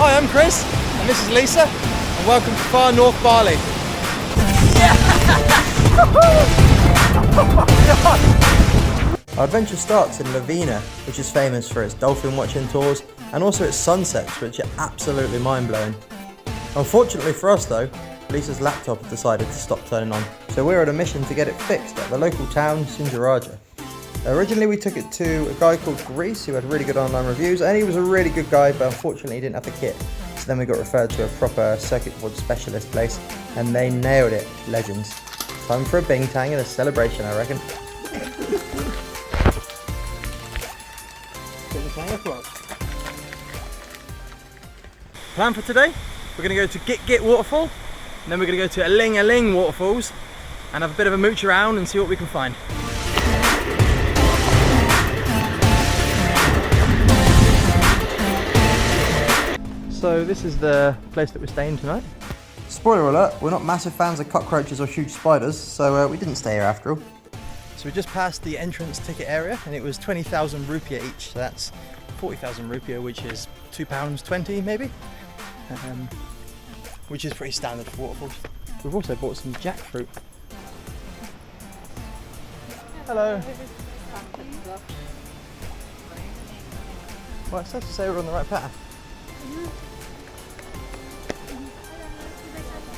Hi, I'm Chris, and this is Lisa, and welcome to far North Bali. Our adventure starts in Lavina, which is famous for its dolphin watching tours, and also its sunsets, which are absolutely mind-blowing. Unfortunately for us though, Lisa's laptop had decided to stop turning on, so we're on a mission to get it fixed at the local town, Singaraja. Originally we took it to a guy called Greece who had really good online reviews, and he was a really good guy, but unfortunately he didn't have the kit. So then we got referred to a proper circuit board specialist place, and they nailed it. Legends. Time for a bing-tang and a celebration, I reckon. Plan for today, we're going to go to Gitgit waterfall, and then we're going to go to Aling-aling waterfalls, and have a bit of a mooch around and see what we can find. So this is the place that we're staying tonight. Spoiler alert, we're not massive fans of cockroaches or huge spiders, so we didn't stay here after all. So we just passed the entrance ticket area, and it was 20,000 rupiah each, so that's 40,000 rupiah, which is £2.20 maybe, which is pretty standard for waterfalls. We've also bought some jackfruit. Hello. Well, it's safe to say we're on the right path.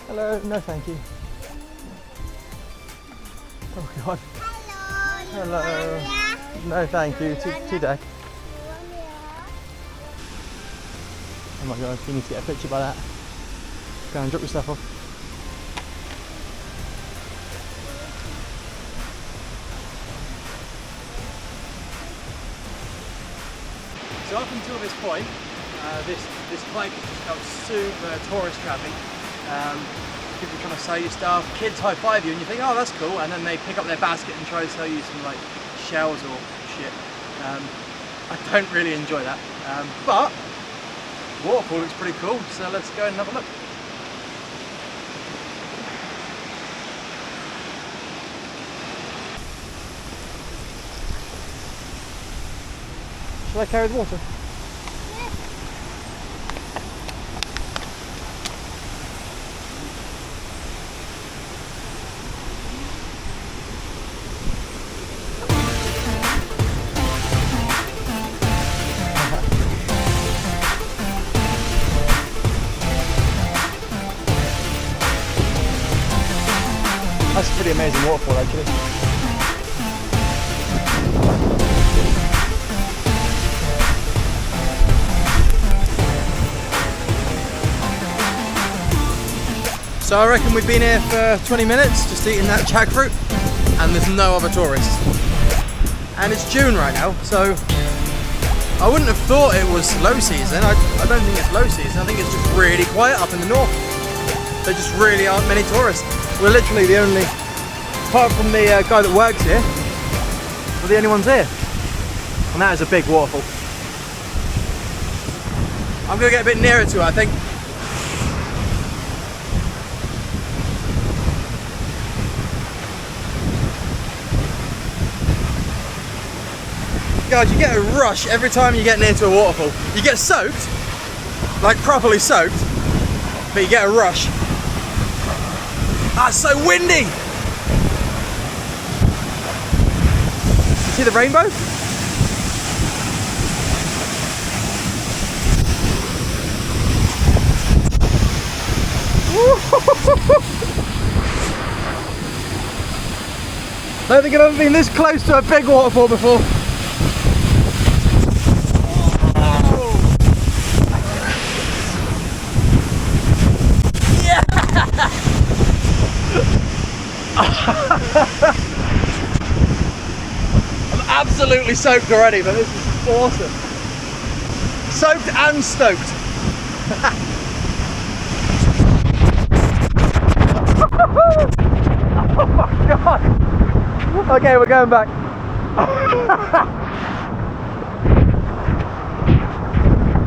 Hello, no thank you. Oh god. Hello. No thank you, today. Oh my god, you need to get a picture by that. Go and drop your stuff off. So up until this point, this hike just felt super tourist trappy. People trying to sell you stuff, kids high five you and you think, oh that's cool, and then they pick up their basket and try to sell you some like shells or shit. I don't really enjoy that, but the waterfall looks pretty cool, so let's go and have a look. Shall I carry the water? That's a pretty amazing waterfall actually. So I reckon we've been here for 20 minutes just eating that jackfruit, and there's no other tourists. And it's June right now, so I wouldn't have thought it was low season. I don't think it's low season, I think it's just really quiet up in the north. There just really aren't many tourists. We're literally the only, apart from the guy that works here, we're the only ones here. And that is a big waterfall. I'm going to get a bit nearer to it, I think. Guys, you get a rush every time you get near to a waterfall. You get soaked, like properly soaked, but you get a rush. Ah, it's so windy! You see the rainbow? Don't think I've ever been this close to a big waterfall before. I'm absolutely soaked already, but this is awesome. Soaked and stoked. Oh my god. Okay, we're going back.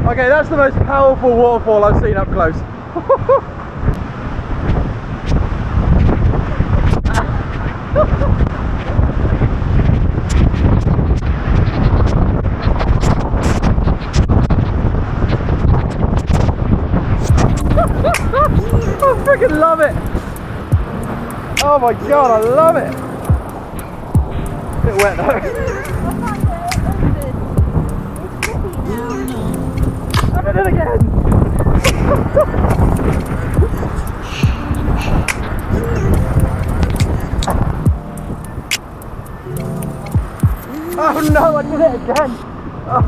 Okay, that's the most powerful waterfall I've seen up close. freaking love it! Oh my god, I love it! A bit wet though. I did it again! Oh no, I did it again! Oh.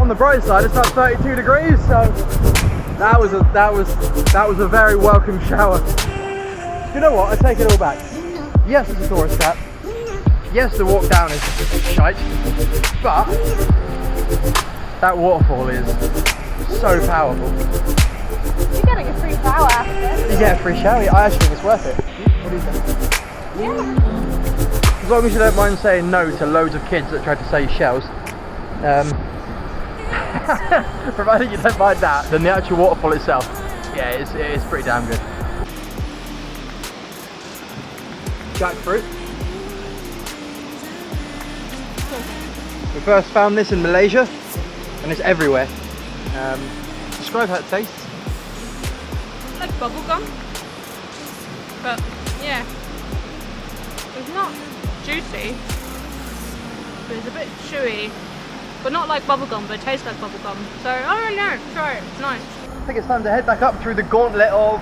On the bright side, it's about 32 degrees, so that was a very welcome shower. You know what? I take it all back. Yes, it's a tourist trap. Yes, the walk down is shite, but that waterfall is so powerful. You're getting a free shower after this. You get a free shower. I actually think it's worth it. What do you think? Yeah. As long as you don't mind saying no to loads of kids that try to sell you shells. Provided you don't mind that, then the actual waterfall itself, yeah, it is pretty damn good. Jackfruit. We first found this in Malaysia, and it's everywhere. Describe how it tastes. Like bubblegum, but yeah, it's not juicy, but it's a bit chewy. But not like bubblegum, but it tastes like bubblegum. So, I don't know, try it, it's nice. I think it's time to head back up through the gauntlet of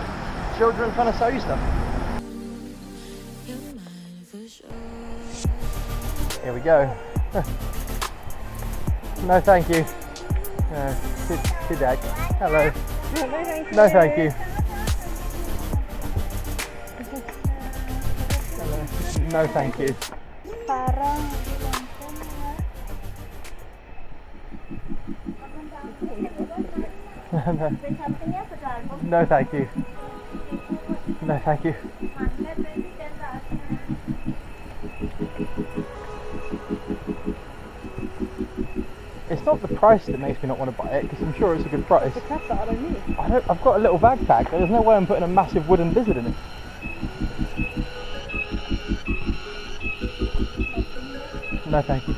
children trying to sell you stuff. Here we go. No thank you. No, sit back. Hello. No thank you. Hello. No thank you. No thank you. No thank you. It's not the price that makes me not want to buy it, because I'm sure it's a good price. I've got a little backpack. There's no way I'm putting a massive wooden lizard in it. No thank you.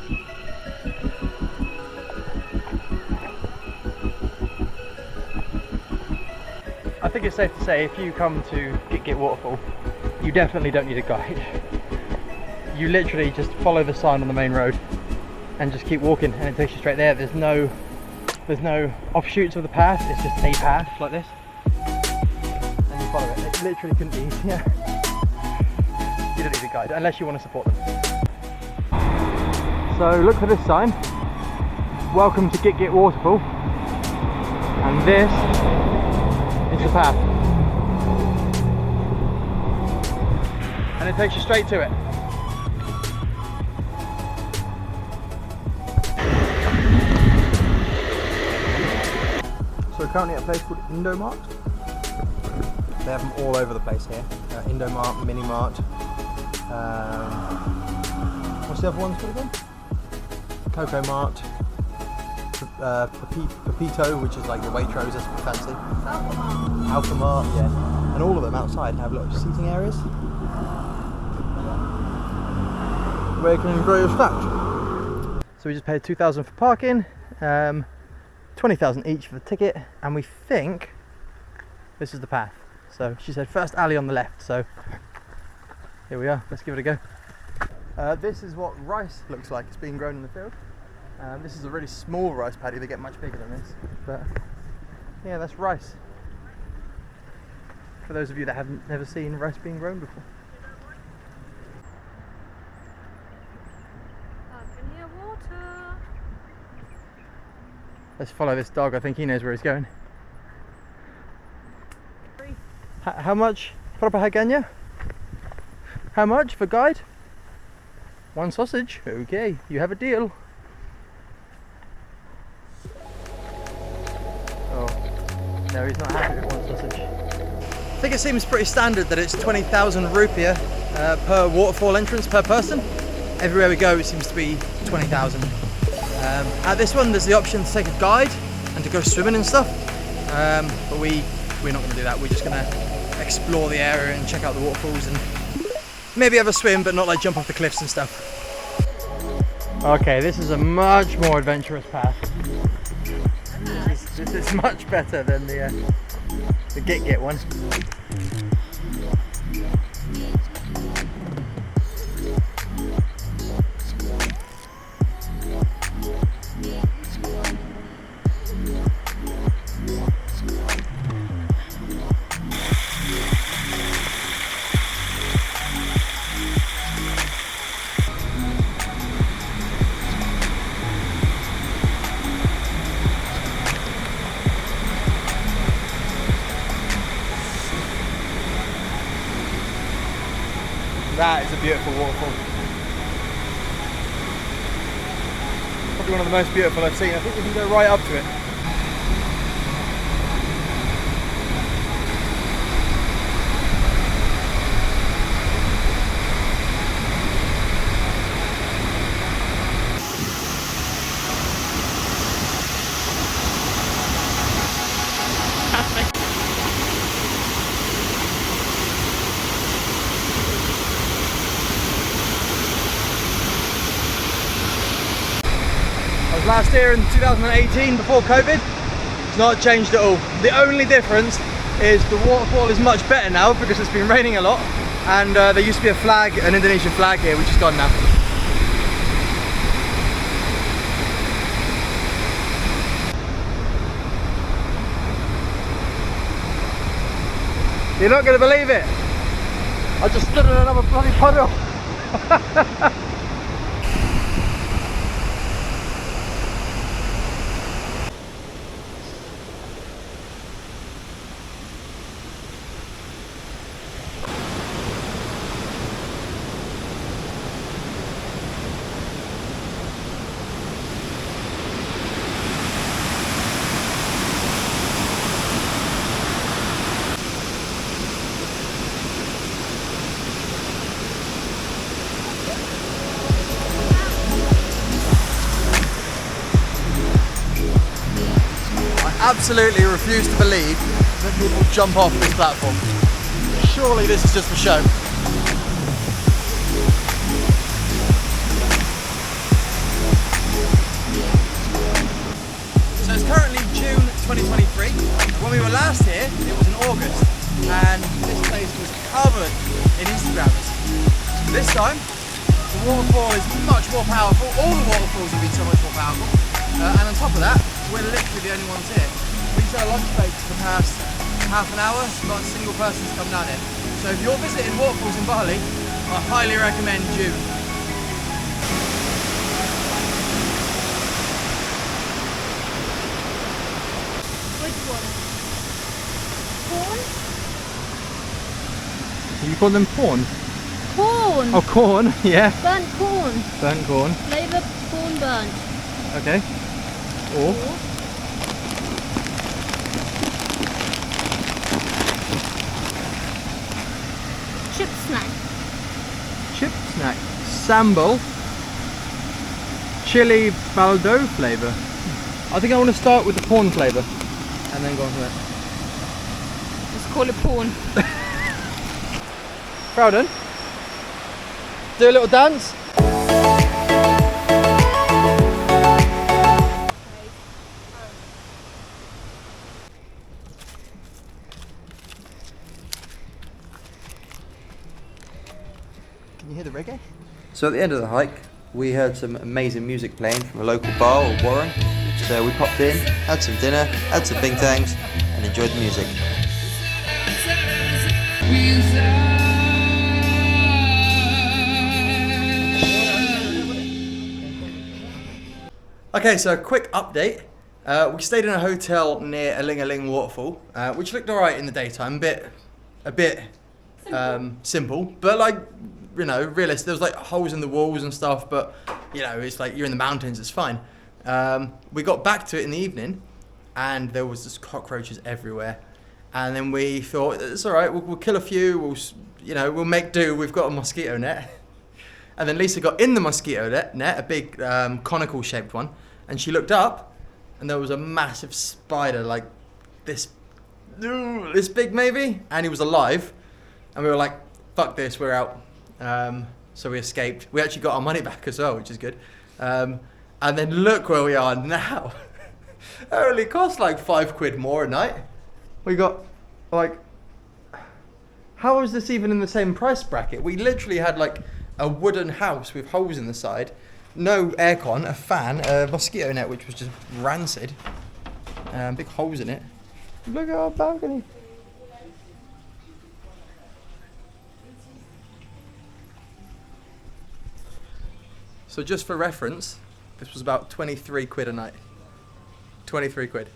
I think it's safe to say if you come to Gitgit Waterfall, you definitely don't need a guide. You literally just follow the sign on the main road and just keep walking, and it takes you straight there. There's no offshoots of the path. It's just a path like this, and you follow it. It literally couldn't be easier. You don't need a guide unless you want to support them. So look for this sign. Welcome to Gitgit Waterfall, and this is the path, and it takes you straight to it. So we're currently at a place called Indomart. They have them all over the place here. Indomart, Minimart. What's the other ones called again? Coco Mart. Pepito, which is like your Waitrose, that's pretty fancy. Alpha Mart, yeah. And all of them outside have little seating areas where you can grow your stash. So we just paid 2,000 for parking, 20,000 each for the ticket, and we think this is the path. So she said first alley on the left, so here we are, let's give it a go. This is what rice looks like. It's being grown in the field. This is a really small rice paddy. They get much bigger than this, but yeah, that's rice. For those of you that haven't never seen rice being grown before. Water. Let's follow this dog. I think he knows where he's going. How much? Berapa harganya? How much for guide? 1 sausage. Okay, you have a deal. Oh, no, he's not happy with 1 sausage. I think it seems pretty standard that it's 20,000 rupiah per waterfall entrance per person. Everywhere we go, it seems to be 20,000. At this one, there's the option to take a guide and to go swimming and stuff. But we're not going to do that. We're just going to explore the area and check out the waterfalls and maybe have a swim, but not like jump off the cliffs and stuff. Okay, this is a much more adventurous path. This is much better than the Gitgit one. That is a beautiful waterfall. Probably one of the most beautiful I've seen. I think we can go right up to it. I was last here in 2018 before COVID. It's not changed at all. The only difference is the waterfall is much better now because it's been raining a lot, and there used to be a flag, an Indonesian flag here, which is gone now. You're not going to believe it. I just stood in another bloody puddle. Absolutely refuse to believe that people jump off this platform. Surely this is just for show. So it's currently June 2023. When we were last here, it was in August, and this place was covered in Instagrammers. This time, the waterfall is much more powerful. All the waterfalls have been so much more powerful. And on top of that, we're literally the only ones here. We've had a lunch break for the past half an hour, not a single person's come down here. So if you're visiting waterfalls in Bali, I highly recommend June. Which one? Corn? You call them corn? Corn! Oh, corn, yeah. Burnt corn. Burnt corn. Flavoured corn burnt. Okay. Or chip snack. chip snack. Sambal. Chili baldo flavour. I think I want to start with the corn flavour and then go on from there. Let's call it porn. Crowden, do a little dance. Can you hear the reggae? So at the end of the hike, we heard some amazing music playing from a local bar or warren. So we popped in, had some dinner, had some bing tangs, and enjoyed the music. Okay, so a quick update. We stayed in a hotel near Aling-aling waterfall, which looked alright in the daytime, a bit simple, but like, you know, realistic. There was like holes in the walls and stuff, but you know, it's like you're in the mountains, it's fine. We got back to it in the evening, and there was just cockroaches everywhere. And then we thought, it's alright, we'll kill a few, we'll make do, we've got a mosquito net. And then Lisa got in the mosquito net, a big conical shaped one, and she looked up, and there was a massive spider, like this big maybe, and he was alive. And we were like, fuck this, we're out. So we escaped. We actually got our money back as well, which is good. And then look where we are now. only cost like £5 more a night. We got like, how is this even in the same price bracket? We literally had like a wooden house with holes in the side, no aircon, a fan, a mosquito net which was just rancid, big holes in it. Look at our balcony. So just for reference, this was about £23 a night. 23 quid.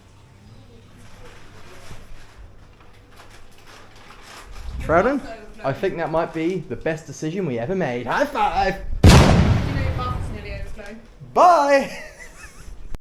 Trouton, I think that might be the best decision we ever made. High five! You know your bath's nearly overflowing. Bye!